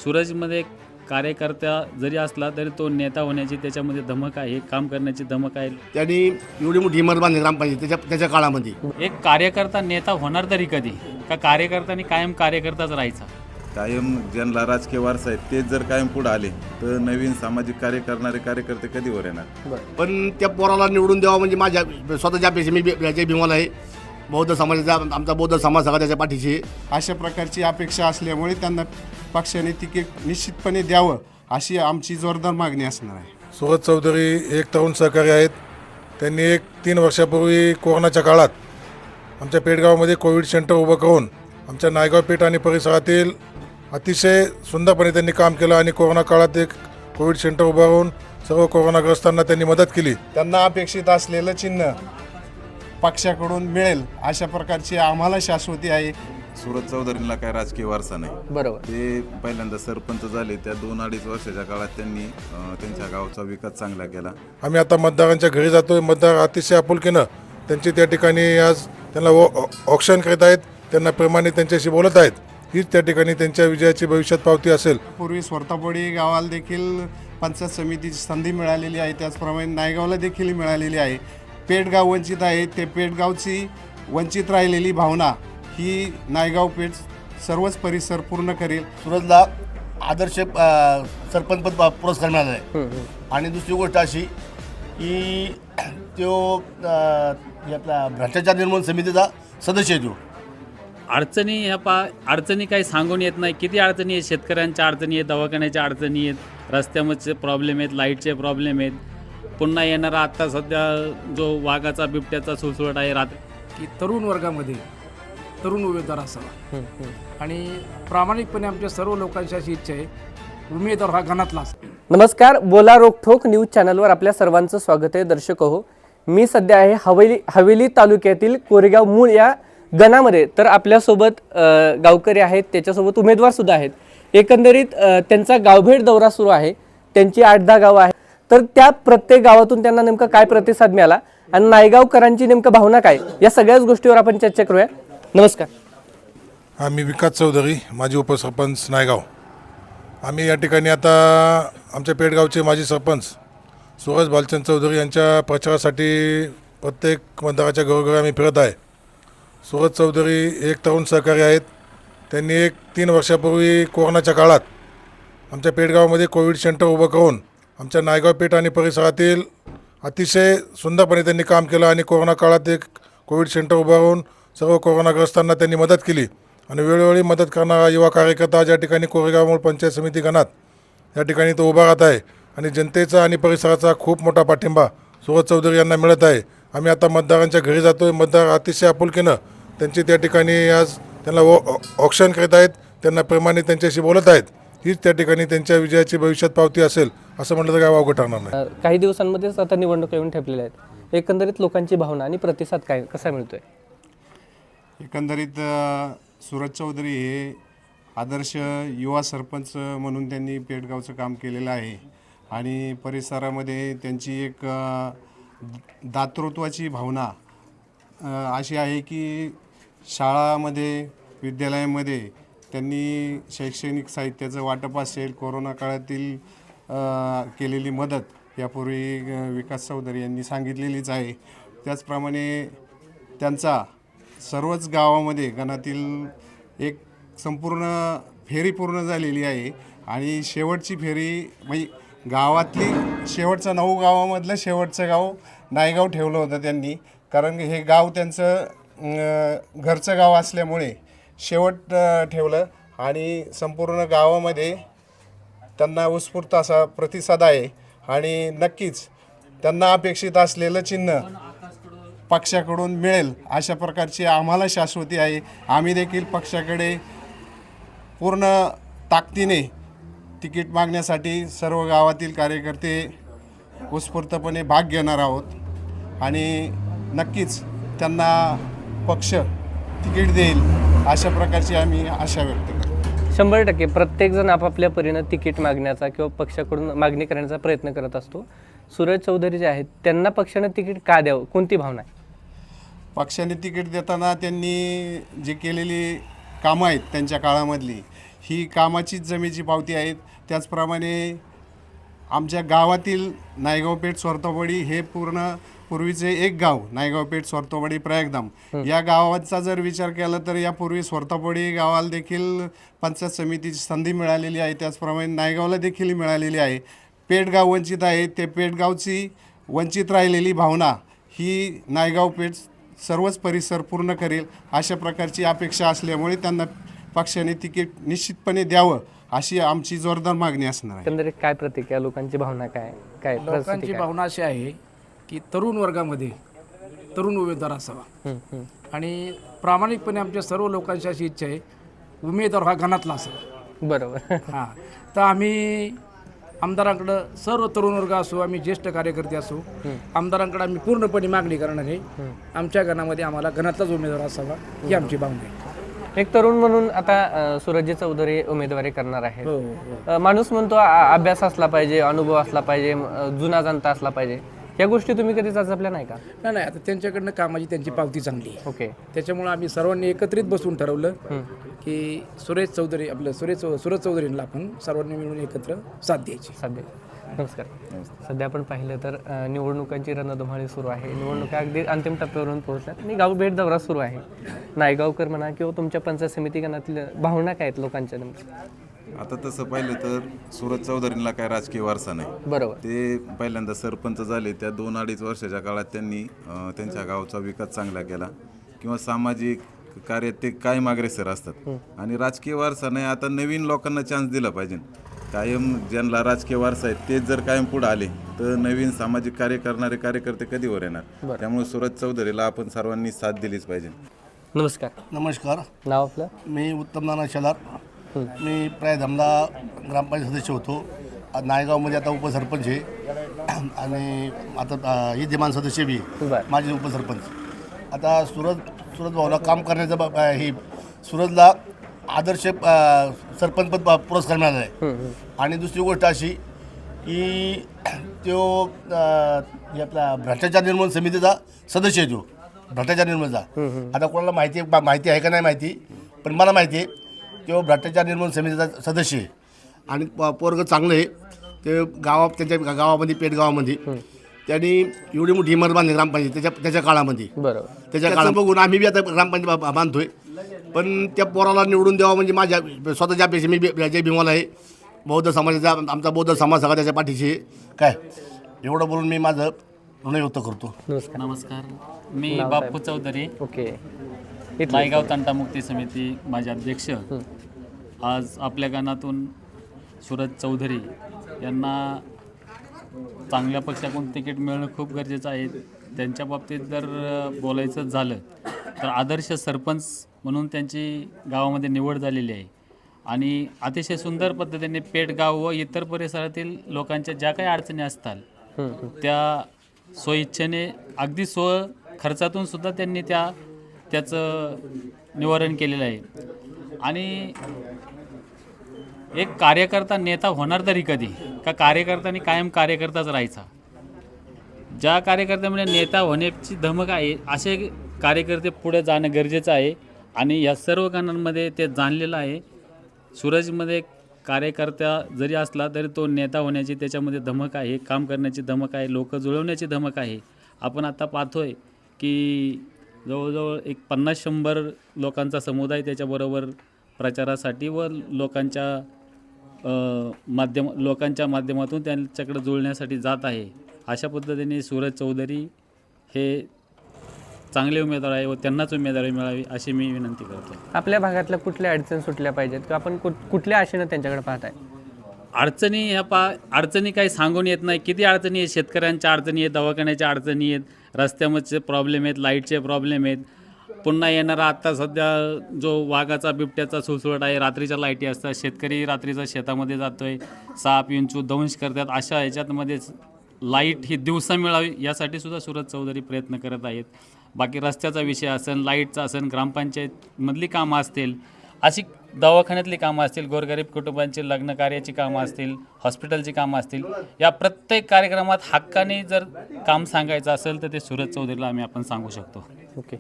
सूरजमध्ये कार्यकर्ता जरी असला तरी तो नेता होण्याची त्याच्यामध्ये धमक आहे, काम करण्याची धमक आहे. त्यांनी एवढी मोठी इमारत बांधली ग्रामपंचायत त्याच्या काळामध्ये. एक कार्यकर्ता नेता होणार तरी कधी, का कार्यकर्त्यांनी कायम कार्यकर्ताच राहायचा? कायम ज्यांना राजकीय वारसा आहे तेच जर कायम पुढे आले तर नवीन सामाजिक कार्य करणारे कार्यकर्ते कधी वर येणार? पण त्या पोराला निवडून द्यावा म्हणजे माझ्या स्वतःच्या अपेक्षा मी याच्या भीमाला आहे. बौद्ध समाजाचा आमचा बौद्ध समाज सगळा त्याच्या पाठीशी आहे. अशा प्रकारची अपेक्षा असल्यामुळे त्यांना पक्षाने तिकीट निश्चितपणे द्यावं अशी आमची जोरदार मागणी असणार आहे. सूरज चौधरी एक तरुण सहकारी आहेत. त्यांनी 3 वर्षापूर्वी कोरोनाच्या काळात आमच्या पेठगावामध्ये कोविड सेंटर उभं करून आमच्या नायगाव पेठ आणि परिसरातील अतिशय सुंदरपणे त्यांनी काम केलं आणि कोरोना काळात एक कोविड सेंटर उभं राहून सर्व कोरोनाग्रस्तांना त्यांनी मदत केली. त्यांना अपेक्षित असलेलं चिन्ह पक्षाकडून मिळेल अशा प्रकारची आम्हाला शाश्वती आहे. सूरज चौधरींना काय राजकीय वारसा नाही. बरोबर. ते पहिल्यांदा सरपंच झाले, त्या 2-2.5 वर्षाच्या काळात त्यांनी त्यांच्या गावचा विकास चांगला केला. आम्ही आता मतदारांच्या घरी जातोय. मतदार अतिशय आपुलकीनं त्यांची त्या ठिकाणी आज त्यांना ऑक्शन करत आहेत, त्यांना प्रेमाने त्यांच्याशी बोलत आहेत. हीच त्या ठिकाणी त्यांच्या विजयाची भविष्यात पावती असेल. पूर्वी स्वरतापडी गावाला देखील पंचायत समितीची संधी मिळालेली आहे, त्याचप्रमाणे नायगावला देखील मिळालेली आहे. पेठगाव वंचित आहे, ते पेठगावची वंचित राहिलेली भावना ही नायगाव पेठ सर्वच परिसर पूर्ण करेल. सूरजला आदर्श सरपंच पद पुरस्कार मिळाला आहे. आणि दुसरी गोष्ट अशी की तो आपला भ्रष्टाचार निर्मूलन समितीचा सदस्य आहे. तो अडचणी अडचणी काही सांगून येत नाही. किती अडचणी आहेत? शेतकऱ्यांच्या अडचणी आहेत, दवाखान्याच्या अडचणी आहेत, रस्त्यामध्ये प्रॉब्लेम आहेत, लाईटचे प्रॉब्लेम आहेत. पुन्हा येणारा आत्ता सध्या जो वाघाचा बिबट्याचा सुळसुळाट आहे की तरुण वर्गामध्ये तरुण उमेदवार असावा आणि प्रामाणिकपणे आमच्या सर्व लोकांची अशी इच्छा आहे उमेदवार हा गणातला असावा. नमस्कार, बोला रोकठोक न्यूज चॅनलवर आपल्या सर्वांचं स्वागत आहे. दर्शक हो, मी सध्या आहे हवेली तालुक्यातील कोरेगाव मूळ या गणामध्ये. तर आपल्यासोबत गावकरी आहेत, त्याच्यासोबत उमेदवारसुद्धा आहेत. एकंदरीत त्यांचा गावभेट दौरा सुरू आहे. त्यांची 8-10 गावं आहेत. तर त्या प्रत्येक गावातून त्यांना नेमका काय प्रतिसाद मिळाला आणि नायगावकरांची नेमकं भावना काय, या सगळ्याच गोष्टीवर आपण चर्चा करूया. नमस्कार. आम्ही विकास चौधरी, माजी उपसरपंच नायगाव. आम्ही या ठिकाणी आता आमच्या पेठगावचे माजी सरपंच सूरज भालचंद चौधरी यांच्या प्रचारासाठी प्रत्येक मतदाराच्या घरोघरी आम्ही फिरत आहे. सूरज चौधरी एक तरुण सहकारी आहेत. त्यांनी 3 वर्षापूर्वी कोरोनाच्या काळात आमच्या पेठगावामध्ये कोविड सेंटर उभं करून आमच्या नायगाव पेठ आणि परिसरातील अतिशय सुंदरपणे त्यांनी काम केलं आणि कोरोना काळात एक कोविड सेंटर उभं राहून सर्व कोरोनाग्रस्तांना त्यांनी मदत केली. आणि वेळोवेळी मदत करणारा युवा कार्यकर्ता ज्या ठिकाणी कोरेगाव मूळ पंचायत समिती गणात या ठिकाणी तो उभा राहत आहे. आणि जनतेचा आणि परिसराचा खूप मोठा पाठिंबा सूरज चौधरी यांना मिळत आहे. आम्ही आता मतदारांच्या घरी जातोय. मतदार अतिशय आपुलकीनं त्यांची त्या ठिकाणी आज त्यांना ऑक्शन करत आहेत, त्यांना प्रेमाने त्यांच्याशी बोलत आहेत. हीच त्या ठिकाणी त्यांच्या विजयाची भविष्यात पावती असेल असं म्हटलं तर काय वावगं ठरणार नाही. काही दिवसांमध्येच आता निवडणूक येऊन ठेपलेल्या आहेत. एकंदरीत लोकांची भावना आणि प्रतिसाद काय कसा मिळतोय? एकंदरीत सूरज चौधरी हे आदर्श युवा सरपंच म्हणून त्यांनी पेठगावचं काम केलेलं आहे. आणि परिसरामध्ये त्यांची एक दातृत्वाची भावना अशी आहे की शाळामध्ये विद्यालयामध्ये त्यांनी शैक्षणिक साहित्याचं वाटप असेल, कोरोना काळातील केलेली मदत यापूर्वी विकास चौधरी यांनी सांगितलेलीच आहे. त्याचप्रमाणे त्यांचा सर्वच गावामध्ये गणातील एक संपूर्ण फेरी पूर्ण झालेली आहे. आणि शेवटची फेरी म्हणजे गावातली शेवटचं 9 गावामधलं शेवटचं गाव नायगाव ठेवलं होतं त्यांनी. कारण हे गाव त्यांचं घरचं गाव असल्यामुळे शेवट ठेवलं. आणि संपूर्ण गावामध्ये त्यांना उत्स्फूर्त असा प्रतिसाद आहे. आणि नक्कीच त्यांना अपेक्षित असलेलं चिन्ह पक्षाकडून मिळेल अशा प्रकारची आम्हाला शाश्वती आहे. आम्ही देखील पक्षाकडे पूर्ण ताकदीने तिकीट मागण्यासाठी सर्व गावातील कार्यकर्ते उत्स्फूर्तपणे भाग घेणार आहोत. आणि नक्कीच त्यांना पक्ष तिकीट देईल अशा प्रकारची आम्ही आशा व्यक्त करतो. 100% प्रत्येकजण आपापल्या परीनं तिकीट मागण्याचा किंवा पक्षाकडून मागणी करण्याचा प्रयत्न करत असतो. सूरज चौधरी जे आहेत त्यांना पक्षानं तिकीट का द्यावं, कोणती भावना आहे? पक्षाने तिकीट देताना त्यांनी जी केलेली कामं आहेत त्यांच्या काळामधली ही कामाचीच जमेची पावती आहेत. त्याचप्रमाणे आमच्या गावातील नायगाव पेठ स्वरतोवाडी हे पूर्वीचे एक गाव नायगाव पेठ स्वरतोवाडी प्रयागधाम या गावाचा जर विचार केला तर यापूर्वी स्वरतोवाडी गावाला देखील पंचायत समितीची संधी मिळालेली आहे. त्याचप्रमाणे नायगावला देखील मिळालेली आहे. पेठगाव वंचित आहे, ते पेठगावची वंचित राहिलेली भावना ही नायगाव पेठ सर्वच परिसर पूर्ण करेल अशा प्रकारची अपेक्षा असल्यामुळे त्यांना पक्षाने तिकीट निश्चितपणे द्यावं अशी आमची जोरदार मागणी असणार आहे. एकंदरीत काय प्रतिक्रिया, लोकांची भावना काय काय लोकांची भावना अशी आहे की तरुण वर्गामध्ये तरुण उमेदवार असावा आणि प्रामाणिकपणे आमच्या सर्व लोकांची अशी इच्छा आहे उमेदवार हा घनातला असावा. बरोबर. हां, तर आम्ही आमदारांकडं सर्व तरुण वर्ग असो, आम्ही ज्येष्ठ कार्यकर्ते असो, आमदारांकडे आम्ही पूर्णपणे मागणी करणार आहे आमच्या गणामध्ये आम्हाला घनातलाच उमेदवार असावा ही आमची भावना आहे. एक तरुण म्हणून आता सूरजजी चौधरी उमेदवारी करणार आहे. हो, हो. माणूस म्हणतो अभ्यास असला पाहिजे, अनुभव असला पाहिजे, जुना जाणता असला पाहिजे. या गोष्टी तुम्ही कधी चाचपल्या नाही का? नाही, आता त्यांच्याकडनं कामाची त्यांची पावती चांगली आहे. ओके. त्याच्यामुळे आम्ही सर्वांनी एकत्रित बसून ठरवलं की सुरेश चौधरींना आपण सर्वांनी मिळून एकत्र साथ द्यायची. सध्या नमस्कार. सध्या आपण पाहिलं तर निवडणुकांची रणधुमाळी सुरू आहे. निवडणुका अगदी अंतिम टप्प्यावरून पोहोचल्यात आणि गाव भेट दौरा सुरू आहे. नायगावकर म्हणा किंवा तुमच्या पंचायत समिती गणातल्या भावना काय आहेत लोकांच्या नेमक्या? आता तसं पाहिलं तर सूरज चौधरींना काय राजकीय वारसा नाही. बरोबर. ते पहिल्यांदा सरपंच झाले, त्या 2-2.5 वर्षाच्या काळात त्यांनी त्यांच्या गावचा विकास चांगला केला किंवा सामाजिक कार्य ते कायम अग्रेसर असतात आणि राजकीय वारसा नाही. आता नवीन लोकांना चान्स दिला पाहिजे. कायम ज्यांना राजकीय वारसा आहे तेच जर कायम पुढे आले तर नवीन सामाजिक कार्य करणारे कार्यकर्ते कधी वर येणार. त्यामुळे सूरज चौधरीला आपण सर्वांनी साथ दिलीच पाहिजे. नमस्कार. नमस्कार. नाव आपलं? मी उत्तम नाना शेलार. मी प्रयागधामला ग्रामपंचायत सदस्य होतो. नायगावमध्ये आता उपसरपंच आहे आणि आता विद्यमान सदस्य बी माझे उपसरपंच. आता सूरज भाऊला काम करण्याचं हे सूरजला आदर्श सरपंच पद पुरस्कार मिळाला आहे. आणि दुसरी गोष्ट अशी की तो आपला भ्रष्टाचार निर्मूलन समितीचा सदस्य आहे. तो भ्रष्टाचार निर्मूलचा आता कोणाला माहिती आहे का नाही माहिती, पण मला माहिती आहे तो भ्रष्टाचार निर्मूलन समितीचा सदस्य आहे आणि पोरगं चांगलं आहे. ते त्यांच्या गावामध्ये पेठगावामध्ये त्यांनी एवढी मोठी इमारत बांधली ग्रामपंचायत त्याच्या काळामध्ये. बरोबर. त्याच्या काळात बघून आम्ही बी आता ग्रामपंचायत बांधतोय. पण त्या पोराला निवडून द्यावं म्हणजे माझ्या स्वतःच्या अपेक्षा मी जय भीमाला आहे. बौद्ध समाजाचा आमचा बौद्ध समाज सगळा त्याच्या पाठीशी काय एवढं बोलून मी माझं ऋण व्यक्त करतो. नमस्कार. मी बापू चौधरी. ओके. नायगाव तंटामुक्ती समिती माझे अध्यक्ष. आज आपल्या गणातून सूरज चौधरी यांना चांगल्या पक्षाकडून तिकीट मिळणं खूप गरजेचं आहे. त्यांच्या बाबतीत जर बोलायचं झालं तर आदर्श सरपंच म्हणून त्यांची गावामध्ये निवड झालेली आहे आणि अतिशय सुंदर पद्धतीने पेठगाव व इतर परिसरातील लोकांच्या ज्या काही अडचणी असतात त्या स्वइच्छेने अगदी खर्चातून सुद्धा त्यांनी त्याचं निवारण केलेलं आहे. आणि एक कार्यकर्ता नेता होणार तरी कधी का कार्यकर्त्यांनी कायम कार्यकर्ताच राहायचा. ज्या कार्यकर्त्यामुळे नेता होण्याची धमक आहे असे कार्यकर्ते पुढे जाणं गरजेचं आहे आणि या सर्व गणांमध्ये ते जाणलेलं आहे. सूरजमध्ये कार्यकर्ता जरी असला तरी तो नेता होण्याची त्याच्यामध्ये धमक आहे, काम करण्याची धमक आहे, लोक जुळवण्याची धमक आहे. आपण आता पाहतोय की जवळजवळ एक 50-100 लोकांचा समुदाय त्याच्याबरोबर प्रचारासाठी व लोकांच्या माध्यमातून त्यांच्याकडे जुळण्यासाठी जात आहे. अशा पद्धतीने सूरज चौधरी हे चांगले उमेदवार आहे व त्यांनाच उमेदवारी मिळावी अशी मी विनंती करतो. आपल्या भागातल्या कुठल्या अडचणी सुटल्या पाहिजेत किंवा आपण कुठल्या आशेनं त्यांच्याकडे पाहताय? अडचणी काही सांगून येत नाही. किती अडचणी आहेत, शेतकऱ्यांच्या अडचणी आहेत, दवाखान्याच्या अडचणी आहेत, रस्त्यामध्ये प्रॉब्लेम आहेत, लाईटचे प्रॉब्लेम आहेत. पुन्हा येणारा आत्ता सध्या जो वाघाचा बिबट्याचा सुळसुळाट आहे, रात्रीच्या लाईटी असतात, शेतकरी रात्रीचा शेतामध्ये जातोय, साप विंचू दंश करतात. अशा ह्याच्यातमध्येच लाईट ही दिवसा मिळावी यासाठी सुद्धा सूरज चौधरी प्रयत्न करत आहेत. बाकी रस्त्याचा विषय असेल, लाईटचा असेल, ग्रामपंचायतमधली कामं असतील, अशी दवाखान्यातली कामं असतील, गोरगरीब कुटुंबांची लग्न कार्याची कामं असतील, हॉस्पिटलची कामं असतील, या प्रत्येक कार्यक्रमात हक्काने जर काम सांगायचं असेल तर ते सूरज चौधरीला आपण सांगू शकतो. ओके.